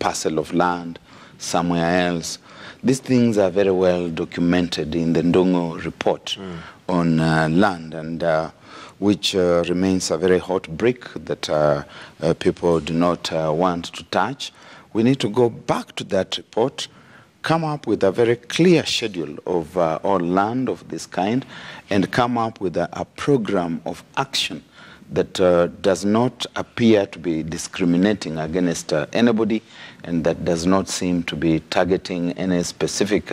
parcel of land somewhere else. These things are very well documented in the Ndongo report on land, and which remains a very hot brick that people do not want to touch. We need to go back to that report, come up with a very clear schedule of all land of this kind, and come up with a program of action that does not appear to be discriminating against anybody, and that does not seem to be targeting any specific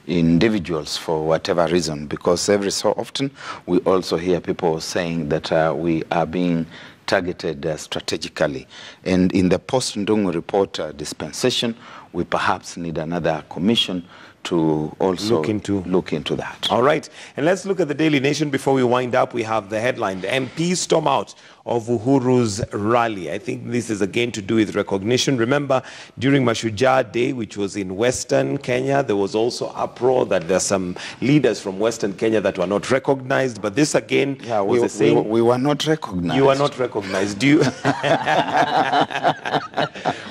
individuals for whatever reason, because every so often we also hear people saying that we are being targeted strategically. And in the post-Ndongo report dispensation, we perhaps need another commission to also look into that. All right. And let's look at the Daily Nation before we wind up. We have the headline: the MPs storm out of Uhuru's rally. I think this is again to do with recognition. Remember, during Mashujaa Day, which was in Western Kenya, there was also uproar that there are some leaders from Western Kenya that were not recognized. But this again was the same. We were not recognized. You were not recognized. Do you?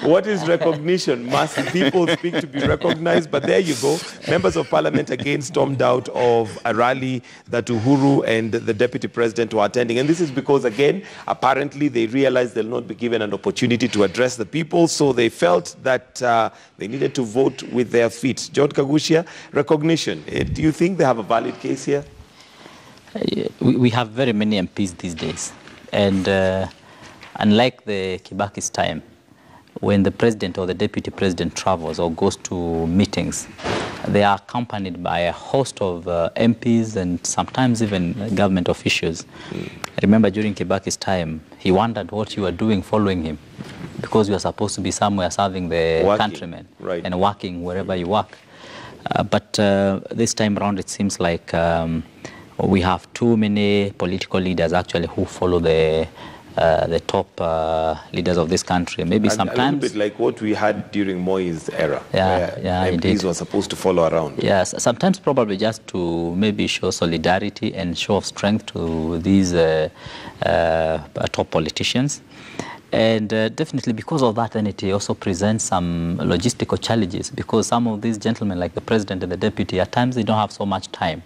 What is recognition? Must people speak to be recognized? But there you go. Members of Parliament again stormed out of a rally that Uhuru and the Deputy President were attending. And this is because, again, apparently they realized they'll not be given an opportunity to address the people, so they felt that they needed to vote with their feet. George Kagushia, recognition. Do you think they have a valid case here? We have very many MPs these days. And unlike the Kibaki's time, when the president or the deputy president travels or goes to meetings, they are accompanied by a host of MPs and sometimes even government officials. I remember during Kibaki's time, he wondered what you were doing following him, because you are supposed to be somewhere serving the countrymen and working wherever you work. But this time around, it seems like we have too many political leaders actually who follow the top leaders of this country. Maybe sometimes a little bit like what we had during Moi's era, where MPs indeed were supposed to follow around. Yes, sometimes probably just to maybe show solidarity and show of strength to these top politicians. And definitely because of that, then it also presents some logistical challenges, because some of these gentlemen, like the president and the deputy, at times they don't have so much time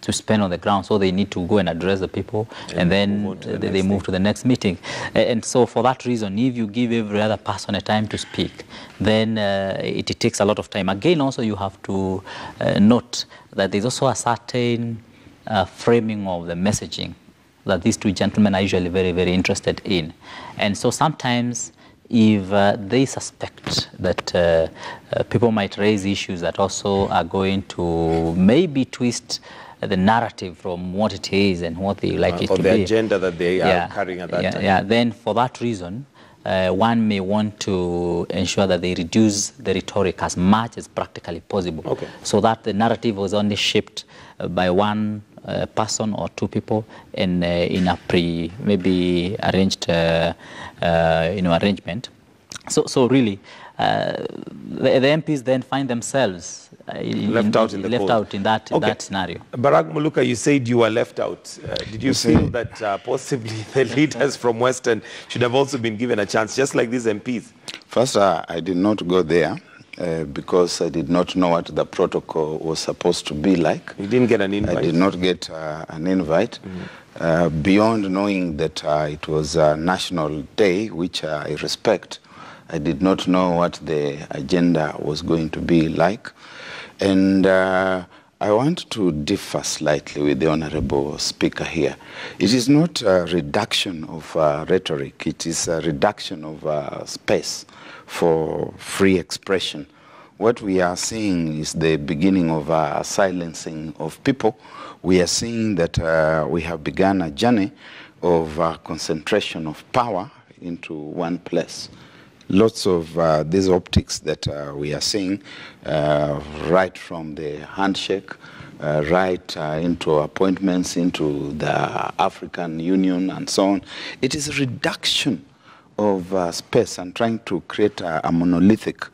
to spend on the ground, so they need to go and address the people, and then they move to the next meeting. And so for that reason, if you give every other person a time to speak, then it takes a lot of time. Again, also you have to note that there's also a certain framing of the messaging that these two gentlemen are usually very, very interested in. And so sometimes if they suspect that people might raise issues that also are going to maybe twist the narrative from what it is and what they like it to be. For the agenda that they are carrying at that time. Then for that reason, one may want to ensure that they reduce the rhetoric as much as practically possible, so that the narrative was only shaped by one person or two people in a maybe arranged arrangement. So really, the MPs then find themselves left out in that scenario. Barak Muluka, you said you were left out. Did you feel that possibly the leaders from Western should have also been given a chance, just like these MPs? First, I did not go there because I did not know what the protocol was supposed to be like. You didn't get an invite? I did not get an invite. Beyond knowing that it was a national day, which I respect, I did not know what the agenda was going to be like. And I want to differ slightly with the Honorable Speaker here. It is not a reduction of rhetoric. It is a reduction of space for free expression. What we are seeing is the beginning of a silencing of people. We are seeing that we have begun a journey of concentration of power into one place. Lots of these optics that we are seeing, right from the handshake, right into appointments into the African Union and so on. It is a reduction of space and trying to create a monolithic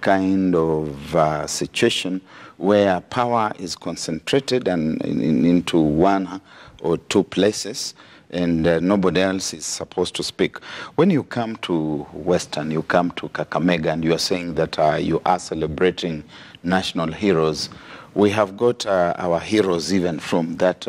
kind of situation where power is concentrated and into one or two places, and nobody else is supposed to speak. When you come to Western, you come to Kakamega, and you are saying that you are celebrating national heroes, we have got our heroes even from that